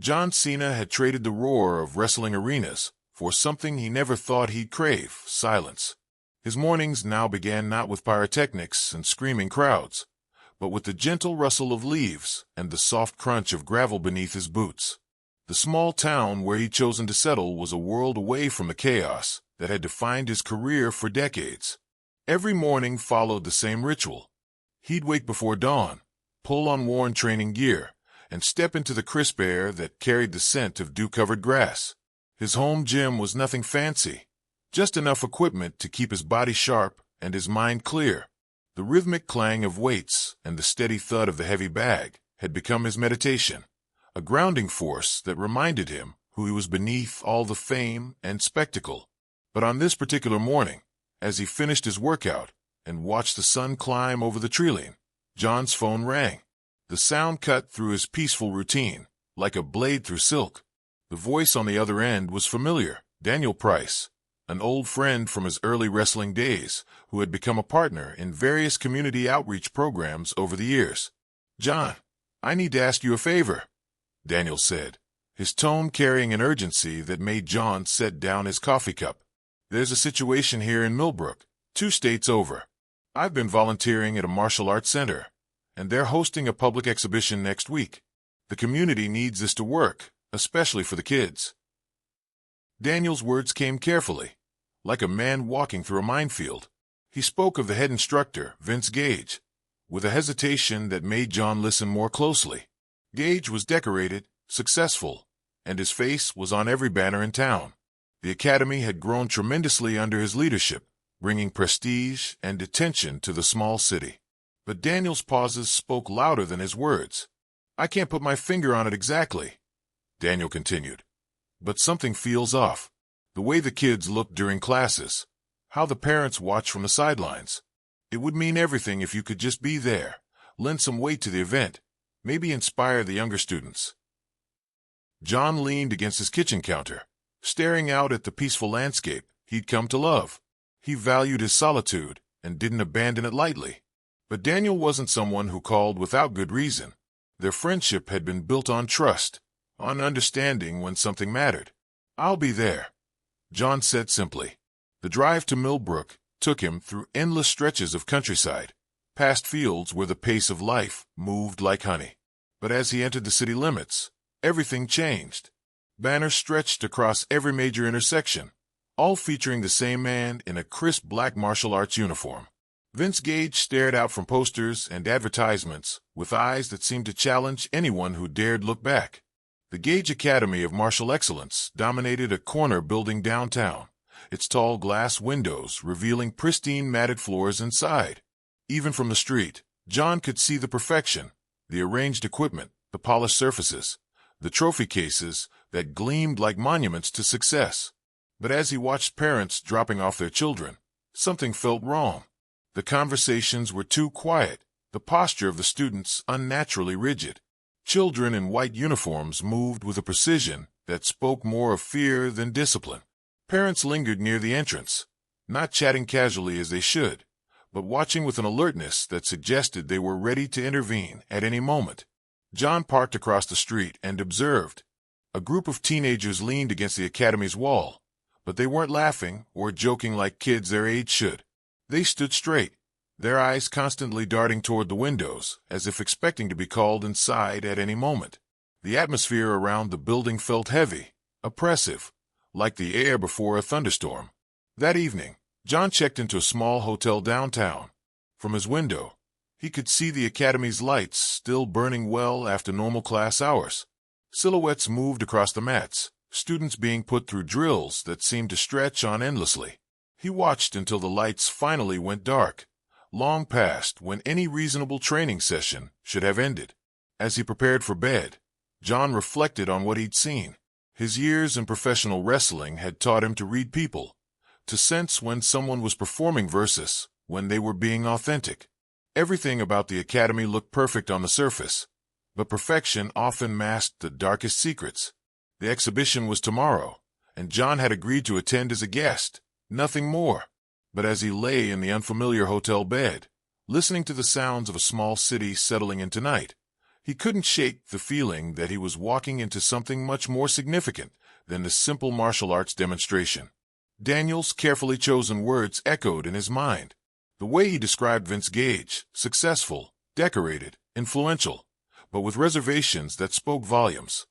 John Cena had traded the roar of wrestling arenas for something he never thought he'd crave: silence. His mornings now began not with pyrotechnics and screaming crowds, but with the gentle rustle of leaves and the soft crunch of gravel beneath his boots. The small town where he'd chosen to settle was a world away from the chaos that had defined his career for decades. Every morning followed the same ritual. He'd wake before dawn, pull on worn training gear, and step into the crisp air that carried the scent of dew-covered grass. His home gym was nothing fancy, just enough equipment to keep his body sharp and his mind clear. The rhythmic clang of weights and the steady thud of the heavy bag had become his meditation, a grounding force that reminded him who he was beneath all the fame and spectacle. But on this particular morning, as he finished his workout and watched the sun climb over the treeline, John's phone rang. The sound cut through his peaceful routine, like a blade through silk. The voice on the other end was familiar: Daniel Price, an old friend from his early wrestling days, who had become a partner in various community outreach programs over the years. "John, I need to ask you a favor," Daniel said, his tone carrying an urgency that made John set down his coffee cup. "There's a situation here in Millbrook, 2 states over. I've been volunteering at a martial arts center, and they're hosting a public exhibition next week. The community needs this to work, especially for the kids." Daniel's words came carefully, like a man walking through a minefield. He spoke of the head instructor, Vince Gage, with a hesitation that made John listen more closely. Gage was decorated, successful, and his face was on every banner in town. The academy had grown tremendously under his leadership, bringing prestige and attention to the small city. But Daniel's pauses spoke louder than his words. "I can't put my finger on it exactly," Daniel continued, "but something feels off. The way the kids look during classes, how the parents watch from the sidelines. It would mean everything if you could just be there, lend some weight to the event, maybe inspire the younger students." John leaned against his kitchen counter, staring out at the peaceful landscape he'd come to love. He valued his solitude and didn't abandon it lightly. But Daniel wasn't someone who called without good reason. Their friendship had been built on trust, on understanding when something mattered. "I'll be there," John said simply. The drive to Millbrook took him through endless stretches of countryside, past fields where the pace of life moved like honey. But as he entered the city limits, everything changed. Banners stretched across every major intersection, all featuring the same man in a crisp black martial arts uniform. Vince Gage stared out from posters and advertisements with eyes that seemed to challenge anyone who dared look back. The Gage Academy of Martial Excellence dominated a corner building downtown, its tall glass windows revealing pristine matted floors inside. Even from the street, John could see the perfection, the arranged equipment, the polished surfaces, the trophy cases that gleamed like monuments to success. But as he watched parents dropping off their children, something felt wrong. The conversations were too quiet, the posture of the students unnaturally rigid. Children in white uniforms moved with a precision that spoke more of fear than discipline. Parents lingered near the entrance, not chatting casually as they should, but watching with an alertness that suggested they were ready to intervene at any moment. John parked across the street and observed. A group of teenagers leaned against the academy's wall, but they weren't laughing or joking like kids their age should. They stood straight, their eyes constantly darting toward the windows, as if expecting to be called inside at any moment. The atmosphere around the building felt heavy, oppressive, like the air before a thunderstorm. That evening, John checked into a small hotel downtown. From his window, he could see the academy's lights still burning well after normal class hours. Silhouettes moved across the mats, students being put through drills that seemed to stretch on endlessly. He watched until the lights finally went dark, long past when any reasonable training session should have ended. As he prepared for bed, John reflected on what he'd seen. His years in professional wrestling had taught him to read people, to sense when someone was performing versus when they were being authentic. Everything about the academy looked perfect on the surface, but perfection often masked the darkest secrets. The exhibition was tomorrow, and John had agreed to attend as a guest, nothing more. But as he lay in the unfamiliar hotel bed, listening to the sounds of a small city settling into night, He couldn't shake the feeling that he was walking into something much more significant than the simple martial arts demonstration. Daniel's carefully chosen words echoed in his mind. The way he described Vince Gage, successful, decorated, influential, but with reservations that spoke volumes.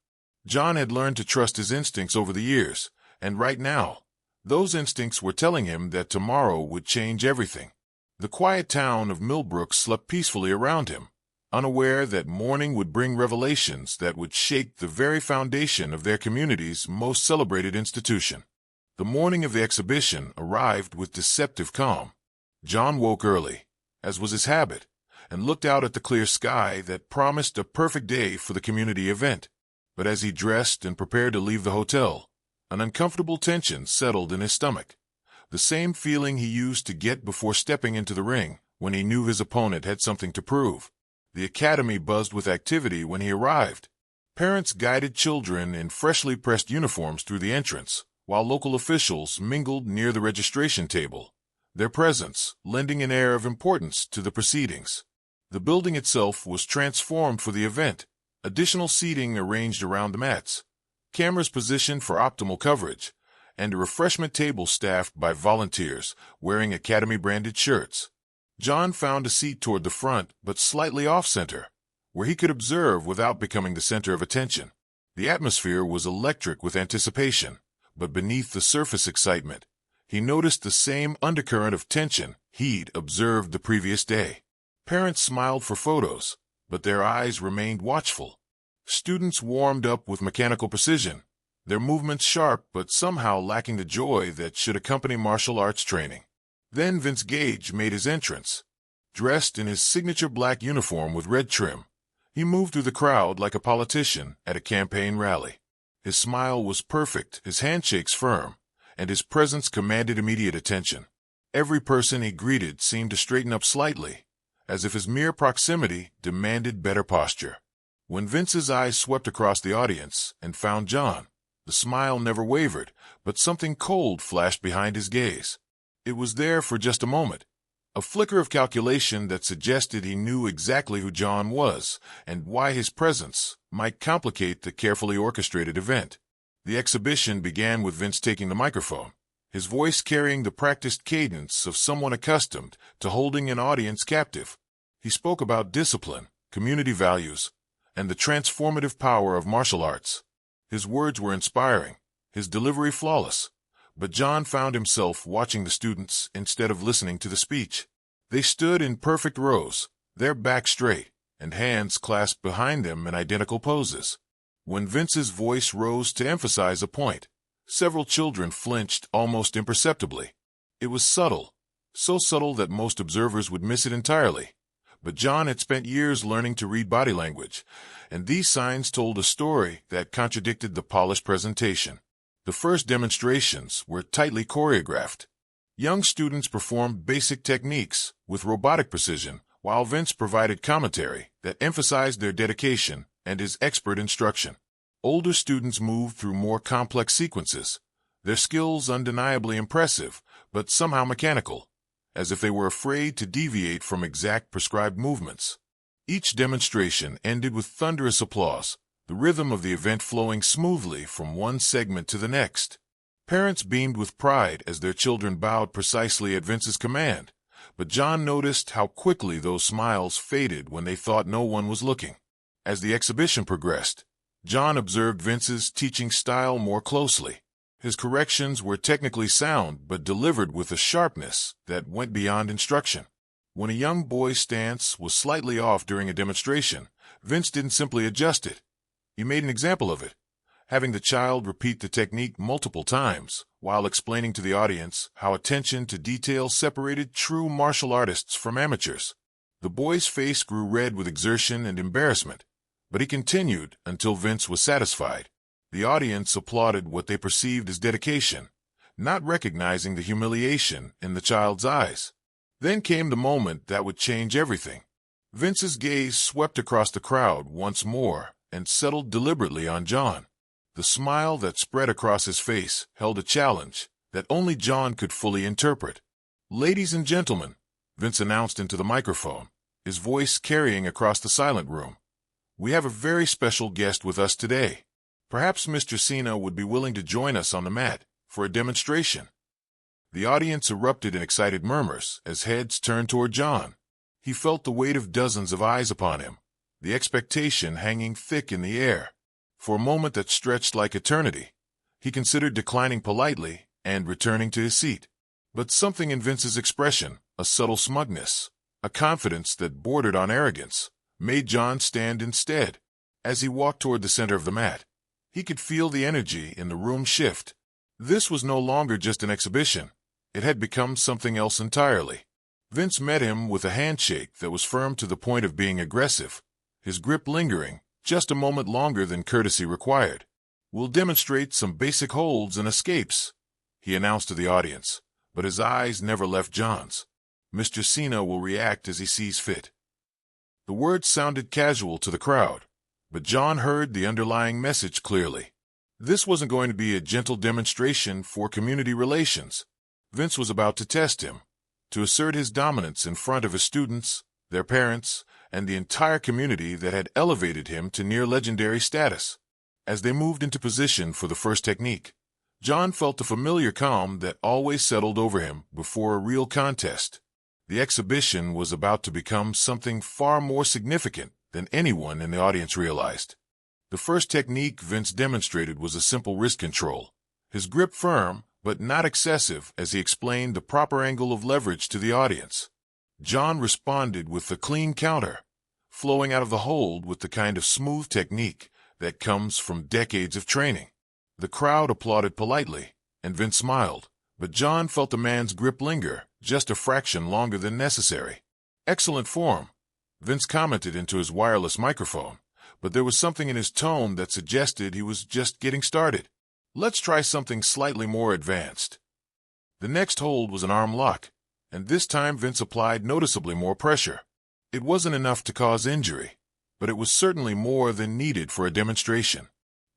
John had learned to trust his instincts over the years, and right now, those instincts were telling him that tomorrow would change everything. The quiet town of Millbrook slept peacefully around him, unaware that morning would bring revelations that would shake the very foundation of their community's most celebrated institution. The morning of the exhibition arrived with deceptive calm. John woke early, as was his habit, and looked out at the clear sky that promised a perfect day for the community event. But as he dressed and prepared to leave the hotel, an uncomfortable tension settled in his stomach, the same feeling he used to get before stepping into the ring when he knew his opponent had something to prove. The academy buzzed with activity when he arrived. Parents guided children in freshly pressed uniforms through the entrance, while local officials mingled near the registration table, their presence lending an air of importance to the proceedings. The building itself was transformed for the event, additional seating arranged around the mats, cameras positioned for optimal coverage, and a refreshment table staffed by volunteers wearing Academy-branded shirts. John found a seat toward the front, but slightly off-center, where he could observe without becoming the center of attention. The atmosphere was electric with anticipation, but beneath the surface excitement, he noticed the same undercurrent of tension he'd observed the previous day. Parents smiled for photos, but their eyes remained watchful. Students warmed up with mechanical precision, their movements sharp but somehow lacking the joy that should accompany martial arts training. Then Vince Gage made his entrance. Dressed in his signature black uniform with red trim, he moved through the crowd like a politician at a campaign rally. His smile was perfect, his handshakes firm, and his presence commanded immediate attention. Every person he greeted seemed to straighten up slightly, as if his mere proximity demanded better posture. When Vince's eyes swept across the audience and found John, the smile never wavered, but something cold flashed behind his gaze. It was there for just a moment, a flicker of calculation that suggested he knew exactly who John was and why his presence might complicate the carefully orchestrated event. The exhibition began with Vince taking the microphone, his voice carrying the practiced cadence of someone accustomed to holding an audience captive. He spoke about discipline, community values, and the transformative power of martial arts. His words were inspiring, his delivery flawless, but John found himself watching the students instead of listening to the speech. They stood in perfect rows, their backs straight, and hands clasped behind them in identical poses. When Vince's voice rose to emphasize a point, several children flinched almost imperceptibly. It was subtle, so subtle that most observers would miss it entirely. But John had spent years learning to read body language, and these signs told a story that contradicted the polished presentation. The first demonstrations were tightly choreographed. Young students performed basic techniques with robotic precision, while Vince provided commentary that emphasized their dedication and his expert instruction. Older students moved through more complex sequences, their skills undeniably impressive, but somehow mechanical, as if they were afraid to deviate from exact prescribed movements. Each demonstration ended with thunderous applause, the rhythm of the event flowing smoothly from one segment to the next. Parents beamed with pride as their children bowed precisely at Vince's command, but John noticed how quickly those smiles faded when they thought no one was looking. As the exhibition progressed, John observed Vince's teaching style more closely. His corrections were technically sound but delivered with a sharpness that went beyond instruction. When a young boy's stance was slightly off during a demonstration, Vince didn't simply adjust it. He made an example of it, having the child repeat the technique multiple times while explaining to the audience how attention to detail separated true martial artists from amateurs. The boy's face grew red with exertion and embarrassment, but he continued until Vince was satisfied. The audience applauded what they perceived as dedication, not recognizing the humiliation in the child's eyes. Then came the moment that would change everything. Vince's gaze swept across the crowd once more and settled deliberately on John. The smile that spread across his face held a challenge that only John could fully interpret. "Ladies and gentlemen," Vince announced into the microphone, his voice carrying across the silent room, We have a very special guest with us today. Perhaps Mr. Cena would be willing to join us on the mat for a demonstration." The audience erupted in excited murmurs as heads turned toward John. He felt the weight of dozens of eyes upon him, the expectation hanging thick in the air. For a moment that stretched like eternity, he considered declining politely and returning to his seat. But something in Vince's expression, a subtle smugness, a confidence that bordered on arrogance, made John stand instead. As he walked toward the center of the mat, he could feel the energy in the room shift. This was no longer just an exhibition. It had become something else entirely. Vince met him with a handshake that was firm to the point of being aggressive, his grip lingering just a moment longer than courtesy required. "We'll demonstrate some basic holds and escapes," he announced to the audience, but his eyes never left John's. "Mr. Cena will react as he sees fit." The words sounded casual to the crowd, but John heard the underlying message clearly. This wasn't going to be a gentle demonstration for community relations. Vince was about to test him, to assert his dominance in front of his students, their parents, and the entire community that had elevated him to near legendary status. As they moved into position for the first technique, John felt the familiar calm that always settled over him before a real contest. The exhibition was about to become something far more significant than anyone in the audience realized. The first technique Vince demonstrated was a simple wrist control, his grip firm but not excessive as he explained the proper angle of leverage to the audience. John responded with a clean counter, flowing out of the hold with the kind of smooth technique that comes from decades of training. The crowd applauded politely, and Vince smiled, but John felt the man's grip linger just a fraction longer than necessary. "Excellent form," Vince commented into his wireless microphone, but there was something in his tone that suggested he was just getting started. "Let's try something slightly more advanced." The next hold was an arm lock, and this time Vince applied noticeably more pressure. It wasn't enough to cause injury, but it was certainly more than needed for a demonstration.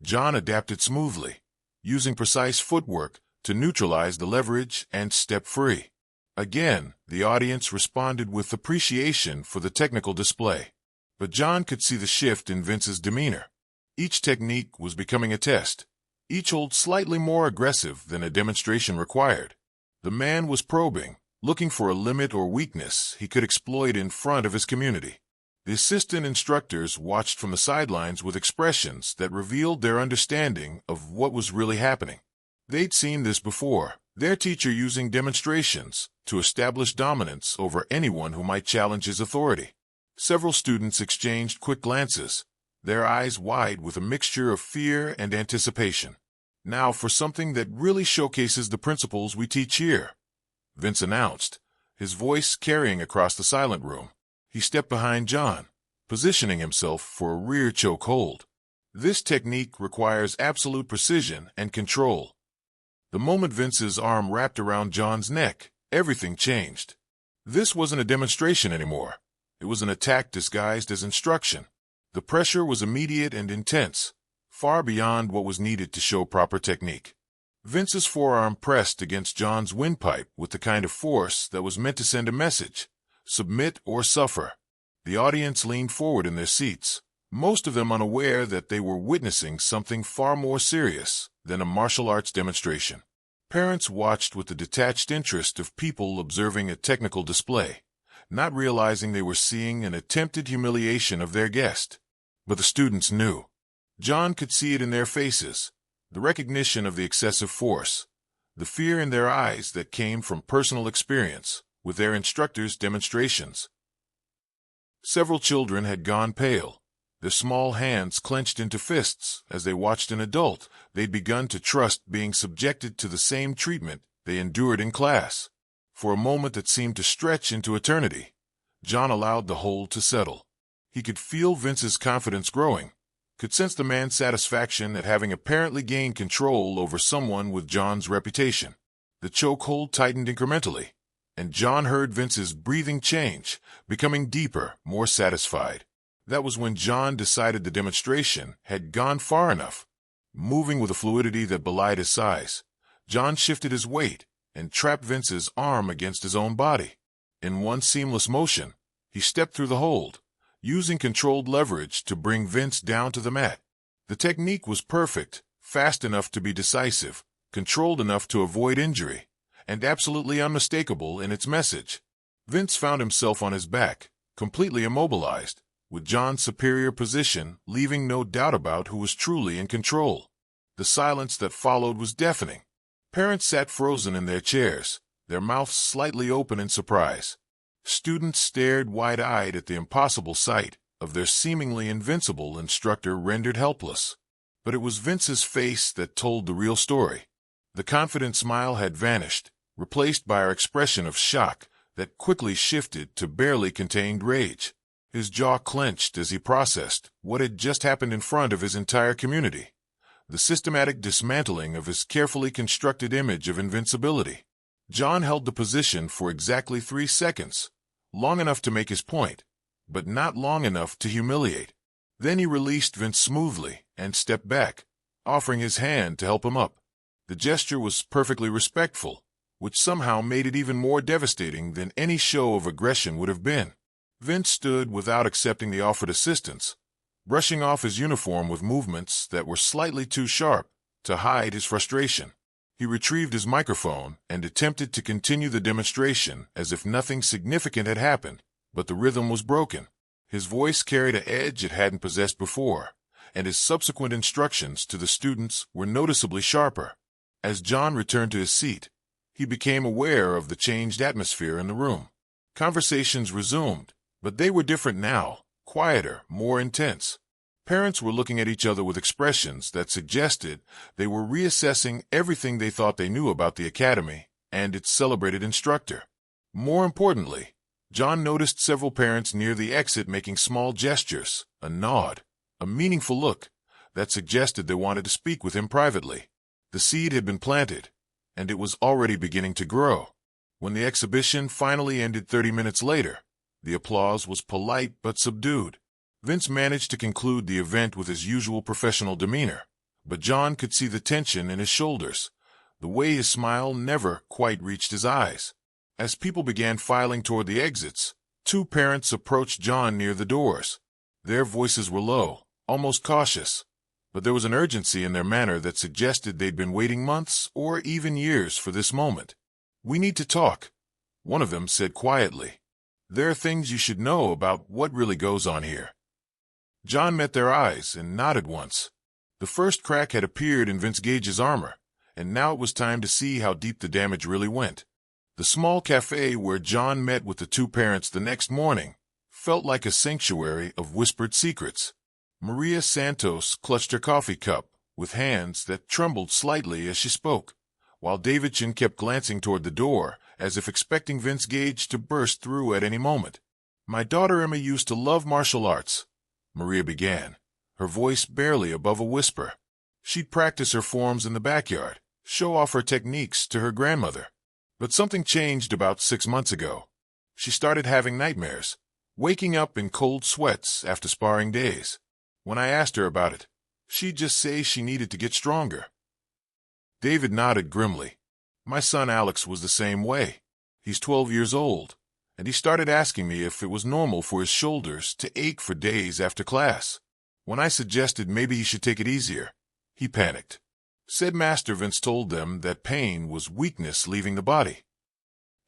John adapted smoothly, using precise footwork to neutralize the leverage and step free. Again, the audience responded with appreciation for the technical display. But John could see the shift in Vince's demeanor. Each technique was becoming a test, each hold slightly more aggressive than a demonstration required. The man was probing, looking for a limit or weakness he could exploit in front of his community. The assistant instructors watched from the sidelines with expressions that revealed their understanding of what was really happening. They'd seen this before, their teacher using demonstrations to establish dominance over anyone who might challenge his authority. Several students exchanged quick glances, their eyes wide with a mixture of fear and anticipation. "Now for something that really showcases the principles we teach here," Vince announced, his voice carrying across the silent room. He stepped behind John, positioning himself for a rear choke hold. "This technique requires absolute precision and control." The moment Vince's arm wrapped around John's neck, everything changed. This wasn't a demonstration anymore. It was an attack disguised as instruction. The pressure was immediate and intense, far beyond what was needed to show proper technique. Vince's forearm pressed against John's windpipe with the kind of force that was meant to send a message: submit or suffer. The audience leaned forward in their seats, most of them unaware that they were witnessing something far more serious than a martial arts demonstration. Parents watched with the detached interest of people observing a technical display, not realizing they were seeing an attempted humiliation of their guest. But the students knew. John could see it in their faces, the recognition of the excessive force, the fear in their eyes that came from personal experience with their instructors' demonstrations. Several children had gone pale, their small hands clenched into fists as they watched an adult they'd begun to trust being subjected to the same treatment they endured in class. For a moment that seemed to stretch into eternity, John allowed the hold to settle. He could feel Vince's confidence growing, could sense the man's satisfaction at having apparently gained control over someone with John's reputation. The chokehold tightened incrementally, and John heard Vince's breathing change, becoming deeper, more satisfied. That was when John decided the demonstration had gone far enough. Moving with a fluidity that belied his size, John shifted his weight and trapped Vince's arm against his own body. In one seamless motion, he stepped through the hold, using controlled leverage to bring Vince down to the mat. The technique was perfect, fast enough to be decisive, controlled enough to avoid injury, and absolutely unmistakable in its message. Vince found himself on his back, completely immobilized, with John's superior position leaving no doubt about who was truly in control. The silence that followed was deafening. Parents sat frozen in their chairs, their mouths slightly open in surprise. Students stared wide-eyed at the impossible sight of their seemingly invincible instructor rendered helpless. But it was Vince's face that told the real story. The confident smile had vanished, replaced by our expression of shock that quickly shifted to barely contained rage. His jaw clenched as he processed what had just happened in front of his entire community. The systematic dismantling of his carefully constructed image of invincibility. John held the position for exactly 3 seconds, long enough to make his point, but not long enough to humiliate. Then he released Vince smoothly and stepped back, offering his hand to help him up. The gesture was perfectly respectful, which somehow made it even more devastating than any show of aggression would have been. Vince stood without accepting the offered assistance, brushing off his uniform with movements that were slightly too sharp to hide his frustration. He retrieved his microphone and attempted to continue the demonstration as if nothing significant had happened, but the rhythm was broken. His voice carried an edge it hadn't possessed before, and his subsequent instructions to the students were noticeably sharper. As John returned to his seat, he became aware of the changed atmosphere in the room. Conversations resumed, but they were different now, quieter, more intense. Parents were looking at each other with expressions that suggested they were reassessing everything they thought they knew about the academy and its celebrated instructor. More importantly, John noticed several parents near the exit making small gestures, a nod, a meaningful look that suggested they wanted to speak with him privately. The seed had been planted, and it was already beginning to grow. When the exhibition finally ended 30 minutes later, the applause was polite but subdued. Vince managed to conclude the event with his usual professional demeanor, but John could see the tension in his shoulders, the way his smile never quite reached his eyes. As people began filing toward the exits, 2 parents approached John near the doors. Their voices were low, almost cautious, but there was an urgency in their manner that suggested they'd been waiting months or even years for this moment. "We need to talk," one of them said quietly. "There are things you should know about what really goes on here." John met their eyes and nodded once. The first crack had appeared in Vince Gage's armor, and now it was time to see how deep the damage really went. The small cafe where John met with the 2 parents the next morning felt like a sanctuary of whispered secrets. Maria Santos clutched her coffee cup with hands that trembled slightly as she spoke, while Davidson kept glancing toward the door as if expecting Vince Gage to burst through at any moment. "My daughter Emma used to love martial arts," Maria began, her voice barely above a whisper. "She'd practice her forms in the backyard, show off her techniques to her grandmother. But something changed about 6 months ago. She started having nightmares, waking up in cold sweats after sparring days. When I asked her about it, she'd just say she needed to get stronger." David nodded grimly. "My son Alex was the same way. He's 12 years old, and he started asking me if it was normal for his shoulders to ache for days after class. When I suggested maybe he should take it easier, he panicked." Said Master Vince told them that pain was weakness leaving the body.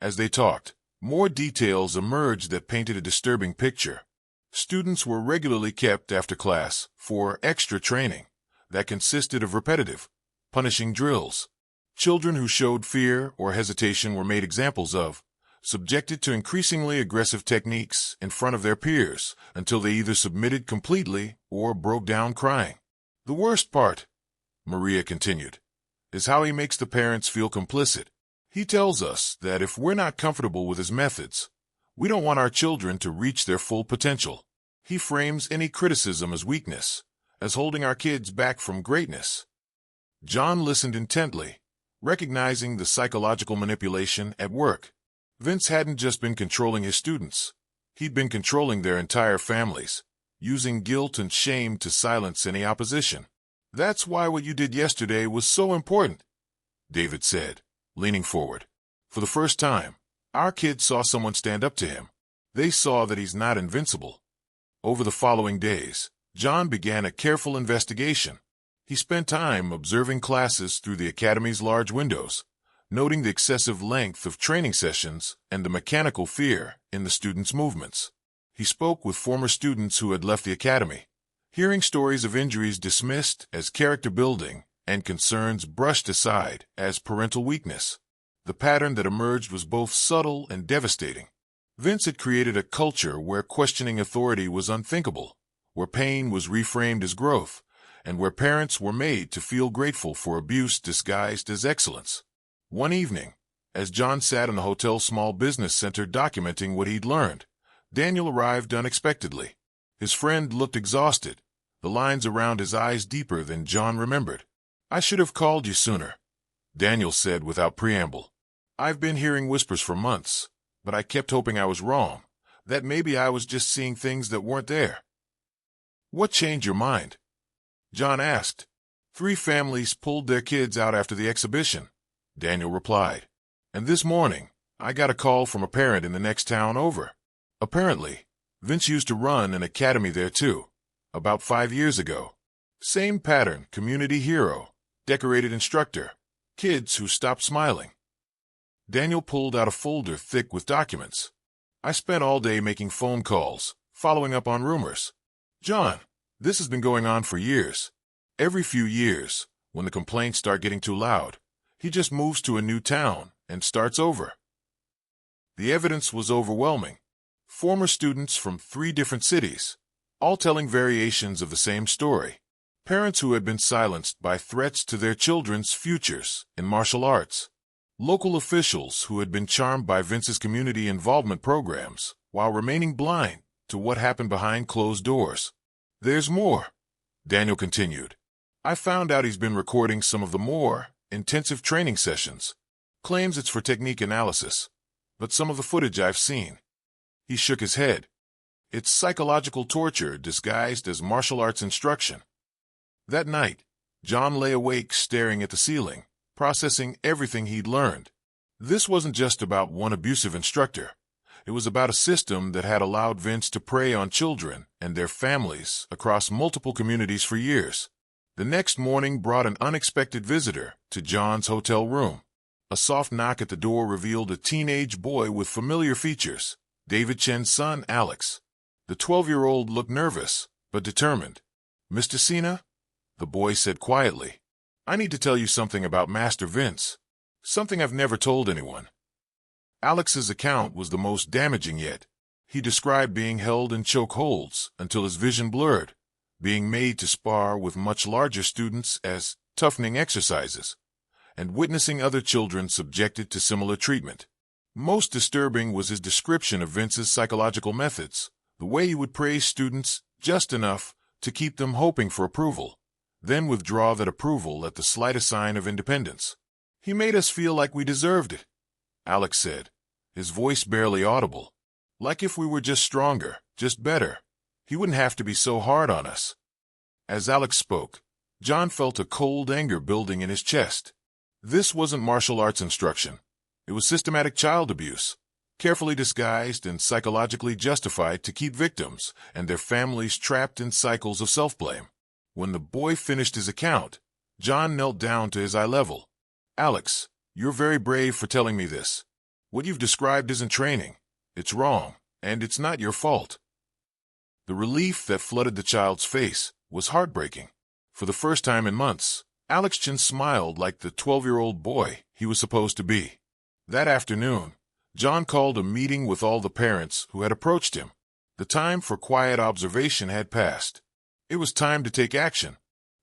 As they talked, more details emerged that painted a disturbing picture. Students were regularly kept after class for extra training that consisted of repetitive, punishing drills. Children who showed fear or hesitation were made examples of, subjected to increasingly aggressive techniques in front of their peers until they either submitted completely or broke down crying. "The worst part," Maria continued, "is how he makes the parents feel complicit. He tells us that if we're not comfortable with his methods, we don't want our children to reach their full potential. He frames any criticism as weakness, as holding our kids back from greatness." John listened intently, recognizing the psychological manipulation at work. Vince hadn't just been controlling his students. He'd been controlling their entire families, using guilt and shame to silence any opposition. "That's why what you did yesterday was so important," David said, leaning forward. "For the first time, our kids saw someone stand up to him. They saw that he's not invincible." Over the following days, John began a careful investigation. He spent time observing classes through the academy's large windows, noting the excessive length of training sessions and the mechanical fear in the students' movements. He spoke with former students who had left the academy, hearing stories of injuries dismissed as character building and concerns brushed aside as parental weakness. The pattern that emerged was both subtle and devastating. Vince had created a culture where questioning authority was unthinkable, where pain was reframed as growth, and where parents were made to feel grateful for abuse disguised as excellence. One evening, as John sat in the hotel's small business center documenting what he'd learned, Daniel arrived unexpectedly. His friend looked exhausted, the lines around his eyes deeper than John remembered. "I should have called you sooner," Daniel said without preamble. "I've been hearing whispers for months, but I kept hoping I was wrong, that maybe I was just seeing things that weren't there." "What changed your mind?" John asked. "3 families pulled their kids out after the exhibition," Daniel replied. "And this morning, I got a call from a parent in the next town over. Apparently, Vince used to run an academy there too, about 5 years ago. Same pattern, community hero, decorated instructor, kids who stopped smiling." Daniel pulled out a folder thick with documents. "I spent all day making phone calls, following up on rumors. John, this has been going on for years. Every few years, when the complaints start getting too loud, he just moves to a new town and starts over." The evidence was overwhelming. Former students from 3 different cities, all telling variations of the same story. Parents who had been silenced by threats to their children's futures in martial arts. Local officials who had been charmed by Vince's community involvement programs while remaining blind to what happened behind closed doors. "There's more," Daniel continued. "I found out he's been recording some of the more intensive training sessions. Claims it's for technique analysis, but some of the footage I've seen." He shook his head. "It's psychological torture disguised as martial arts instruction." That night, John lay awake staring at the ceiling, processing everything he'd learned. This wasn't just about one abusive instructor. It was about a system that had allowed Vince to prey on children and their families across multiple communities for years. The next morning brought an unexpected visitor to John's hotel room. A soft knock at the door revealed a teenage boy with familiar features, David Chen's son, Alex. The 12-year-old looked nervous, but determined. "Mr. Cena," the boy said quietly, "I need to tell you something about Master Vince. Something I've never told anyone." Alex's account was the most damaging yet. He described being held in chokeholds until his vision blurred, being made to spar with much larger students as toughening exercises, and witnessing other children subjected to similar treatment. Most disturbing was his description of Vince's psychological methods, the way he would praise students just enough to keep them hoping for approval, then withdraw that approval at the slightest sign of independence. "He made us feel like we deserved it," Alex said, his voice barely audible. "Like if we were just stronger, just better, he wouldn't have to be so hard on us." As Alex spoke, John felt a cold anger building in his chest. This wasn't martial arts instruction. It was systematic child abuse, carefully disguised and psychologically justified to keep victims and their families trapped in cycles of self-blame. When the boy finished his account, John knelt down to his eye level. "Alex, you're very brave for telling me this. What you've described isn't training. It's wrong, and it's not your fault." The relief that flooded the child's face was heartbreaking. For the first time in months, Alex Chen smiled like the 12-year-old boy he was supposed to be. That afternoon, John called a meeting with all the parents who had approached him. The time for quiet observation had passed. It was time to take action.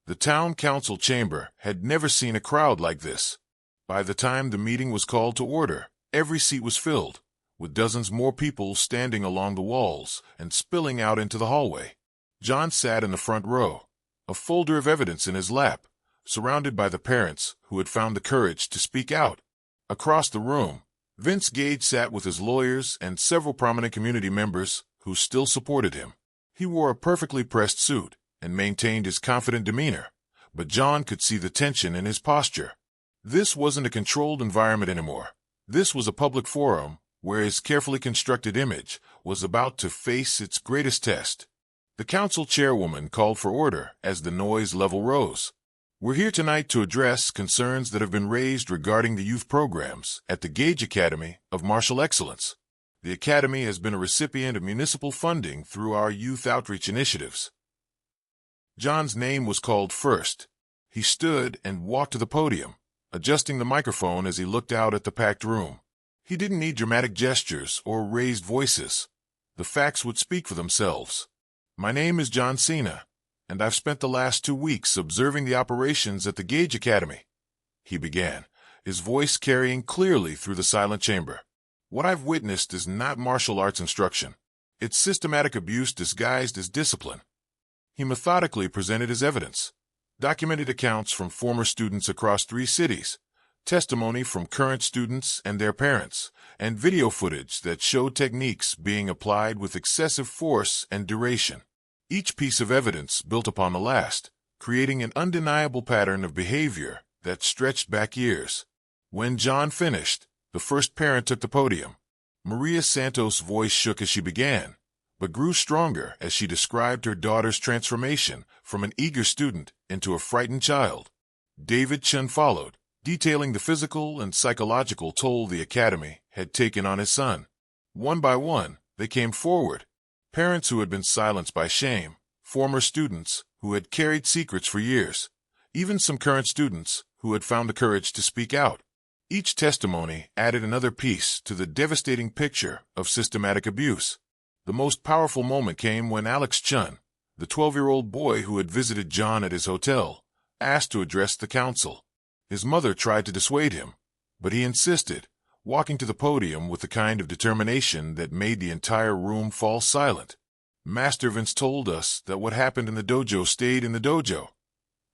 The town council chamber had never seen a crowd like this. By the time the meeting was called to order, every seat was filled, with dozens more people standing along the walls and spilling out into the hallway. John sat in the front row, a folder of evidence in his lap, surrounded by the parents who had found the courage to speak out. Across the room, Vince Gage sat with his lawyers and several prominent community members who still supported him. He wore a perfectly pressed suit and maintained his confident demeanor, but John could see the tension in his posture. This wasn't a controlled environment anymore. This was a public forum where his carefully constructed image was about to face its greatest test. The council chairwoman called for order as the noise level rose. We're here tonight to address concerns that have been raised regarding the youth programs at the Gage Academy of Martial Excellence. The Academy has been a recipient of municipal funding through our youth outreach initiatives. John's name was called first. He stood and walked to the podium, adjusting the microphone as he looked out at the packed room. He didn't need dramatic gestures or raised voices. The facts would speak for themselves. My name is John Cena, and I've spent the last 2 weeks observing the operations at the Gage Academy, he began, his voice carrying clearly through the silent chamber. What I've witnessed is not martial arts instruction. It's systematic abuse disguised as discipline. He methodically presented his evidence, documented accounts from former students across 3 cities, testimony from current students and their parents, and video footage that showed techniques being applied with excessive force and duration. Each piece of evidence built upon the last, creating an undeniable pattern of behavior that stretched back years. When John finished, the first parent took the podium. Maria Santos' voice shook as she began, but grew stronger as she described her daughter's transformation from an eager student into a frightened child. David Chun followed, detailing the physical and psychological toll the academy had taken on his son. One by one, they came forward. Parents who had been silenced by shame, former students who had carried secrets for years, even some current students who had found the courage to speak out. Each testimony added another piece to the devastating picture of systematic abuse. The most powerful moment came when Alex Chun, the 12-year-old boy who had visited John at his hotel, asked to address the council. His mother tried to dissuade him, but he insisted, walking to the podium with the kind of determination that made the entire room fall silent. Master Vince told us that what happened in the dojo stayed in the dojo,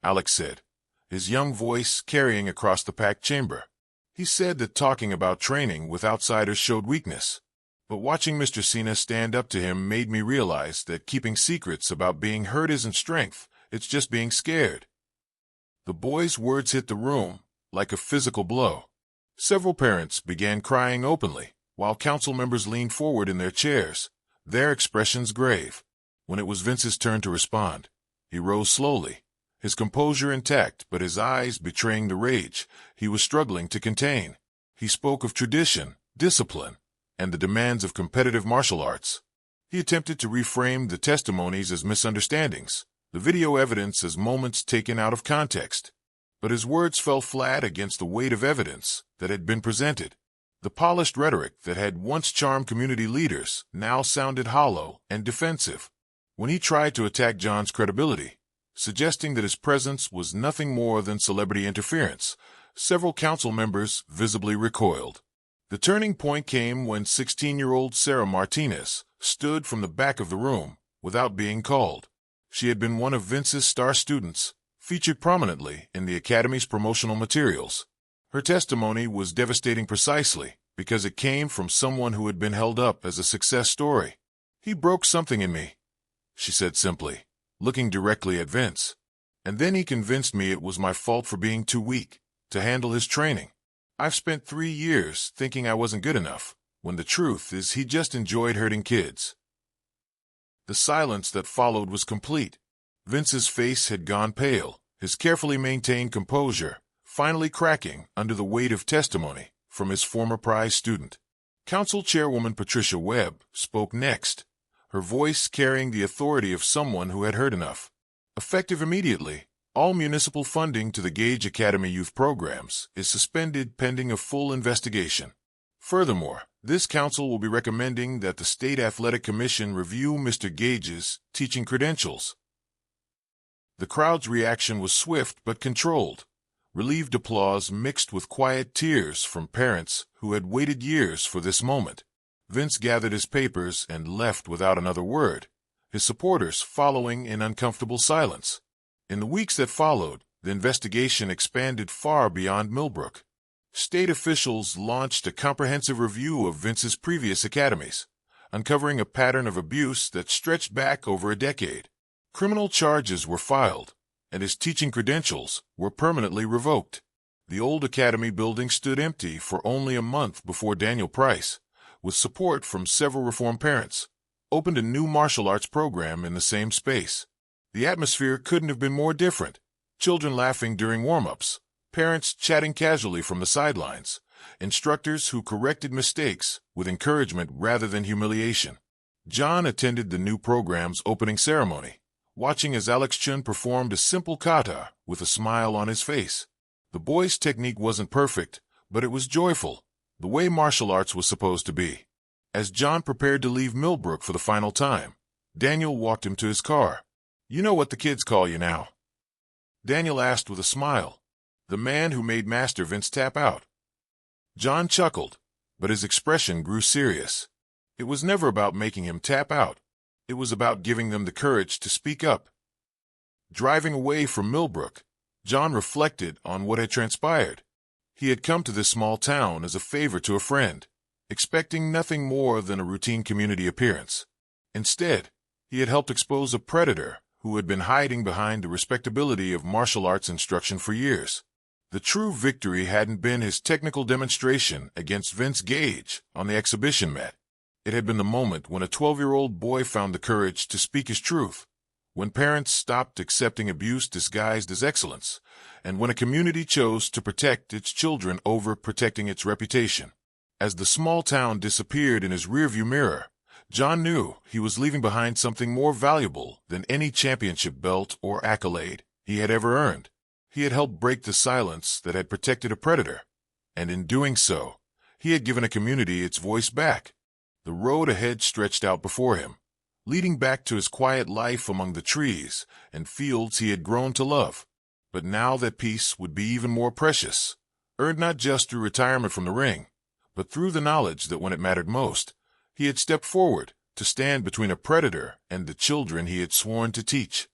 Alex said, his young voice carrying across the packed chamber. He said that talking about training with outsiders showed weakness, but watching Mr. Cena stand up to him made me realize that keeping secrets about being hurt isn't strength, it's just being scared. The boy's words hit the room like a physical blow. Several parents began crying openly, while council members leaned forward in their chairs, their expressions grave. When it was Vince's turn to respond, he rose slowly, his composure intact but his eyes betraying the rage he was struggling to contain. He spoke of tradition, discipline, and the demands of competitive martial arts. He attempted to reframe the testimonies as misunderstandings, the video evidence as moments taken out of context. But his words fell flat against the weight of evidence that had been presented. The polished rhetoric that had once charmed community leaders now sounded hollow and defensive. When he tried to attack John's credibility, suggesting that his presence was nothing more than celebrity interference, several council members visibly recoiled. The turning point came when 16-year-old Sarah Martinez stood from the back of the room without being called. She had been one of Vince's star students, featured prominently in the Academy's promotional materials. Her testimony was devastating precisely because it came from someone who had been held up as a success story. He broke something in me, she said simply, looking directly at Vince. And then he convinced me it was my fault for being too weak to handle his training. I've spent 3 years thinking I wasn't good enough, when the truth is he just enjoyed hurting kids. The silence that followed was complete. Vince's face had gone pale, his carefully maintained composure finally cracking under the weight of testimony from his former prize student. Council Chairwoman Patricia Webb spoke next, her voice carrying the authority of someone who had heard enough. Effective immediately, all municipal funding to the Gage Academy youth programs is suspended pending a full investigation. Furthermore, this council will be recommending that the State Athletic Commission review Mr. Gage's teaching credentials. The crowd's reaction was swift but controlled. Relieved applause mixed with quiet tears from parents who had waited years for this moment. Vince gathered his papers and left without another word, his supporters following in uncomfortable silence. In the weeks that followed, the investigation expanded far beyond Millbrook. State officials launched a comprehensive review of Vince's previous academies, uncovering a pattern of abuse that stretched back over a decade. Criminal charges were filed, and his teaching credentials were permanently revoked. The old academy building stood empty for only a month before Daniel Price, with support from several reform parents, opened a new martial arts program in the same space. The atmosphere couldn't have been more different. Children laughing during warm-ups, parents chatting casually from the sidelines, instructors who corrected mistakes with encouragement rather than humiliation. John attended the new program's opening ceremony, watching as Alex Chun performed a simple kata with a smile on his face. The boy's technique wasn't perfect, but it was joyful, the way martial arts was supposed to be. As John prepared to leave Millbrook for the final time, Daniel walked him to his car. "You know what the kids call you now?" Daniel asked with a smile. "The man who made Master Vince tap out." John chuckled, but his expression grew serious. It was never about making him tap out. It was about giving them the courage to speak up. Driving away from Millbrook, John reflected on what had transpired. He had come to this small town as a favor to a friend, expecting nothing more than a routine community appearance. Instead, he had helped expose a predator who had been hiding behind the respectability of martial arts instruction for years. The true victory hadn't been his technical demonstration against Vince Gage on the exhibition mat. It had been the moment when a 12-year-old boy found the courage to speak his truth, when parents stopped accepting abuse disguised as excellence, and when a community chose to protect its children over protecting its reputation. As the small town disappeared in his rearview mirror, John knew he was leaving behind something more valuable than any championship belt or accolade he had ever earned. He had helped break the silence that had protected a predator, and in doing so, he had given a community its voice back. The road ahead stretched out before him, leading back to his quiet life among the trees and fields he had grown to love. But now that peace would be even more precious, earned not just through retirement from the ring, but through the knowledge that when it mattered most, he had stepped forward to stand between a predator and the children he had sworn to teach.